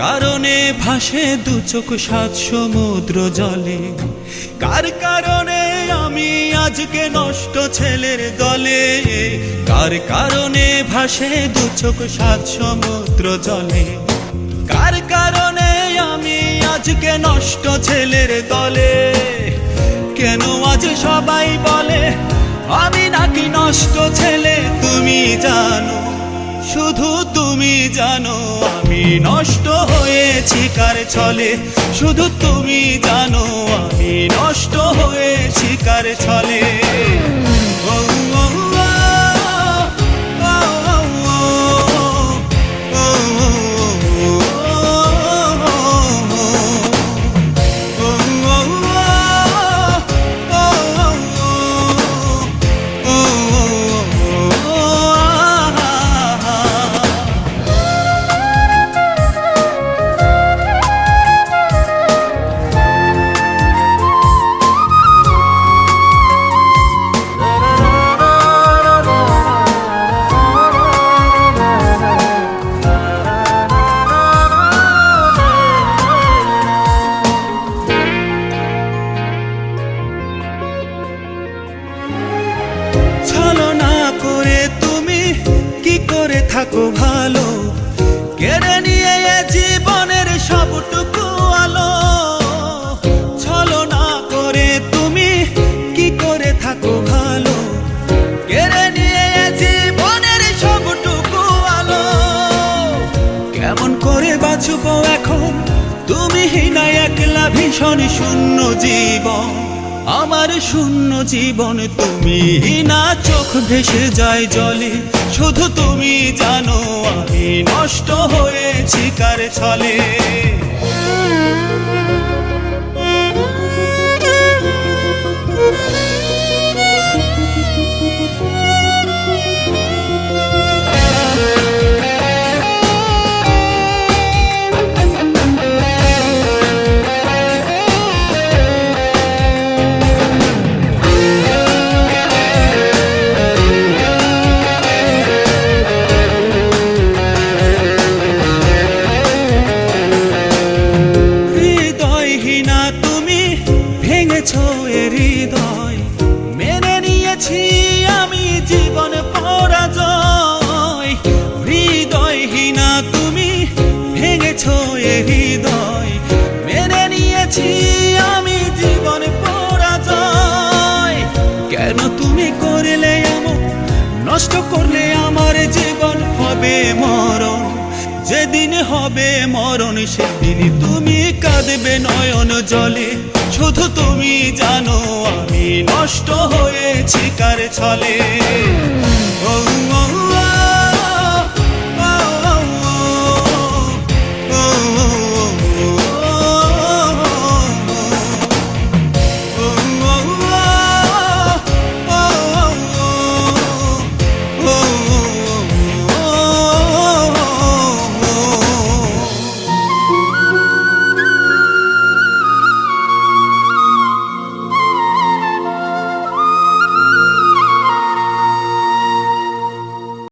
কারণে ভাসে দু চোখ সাত সমুদ্র জলে, কার কারণে আমি আজকে নষ্ট ছেলের দলে, কার কারণে ভাসে দু চোখ সাত সমুদ্র জলে, কার কারণে আমি আজকে নষ্ট ছেলের দলে। কেন আজ সবাই বলে আমি নাকি নষ্ট ছেলে, তুমি জানো, শুধু তুমি জানো আমি নষ্ট হয়েছি কার ছলে, শুধু তুমি জানো আমি নষ্ট হয়েছি কার ছলে। থাকো ভালো, কেড়ে নিয়ে জীবনের সবটুকু আলো। ছলনা করে তুমি কি করে থাকো ভালো, কেড়ে নিয়ে জীবনের সবটুকু আলো। কেমন করে বাঁচবো এখন তুমি হিনা একলা, ভীষণ শূন্য জীবন আমার শূন্য জীবন, তুমি হিনা চোখ ভেসে যায় জলে, শুধু তুমি জানো আমি নষ্ট হয়েছি কার ছলে। হৃদয় মেনে নিয়েছি আমি জীবন পরাজয়, হৃদয়হীনা তুমি ভেঙেছো এ হৃদয়, মেনে নিয়েছি আমি জীবন পরাজয়। কেন তুমি করলে এমন, নষ্ট করলে আমার জীবন, হবে মরণ যেদিন হবে মরণ, সেদিন তুমি কাঁদবে নয়ন জলে, শুধু তুমি জানো আমি নষ্ট হয়েছি কার ছলে। ও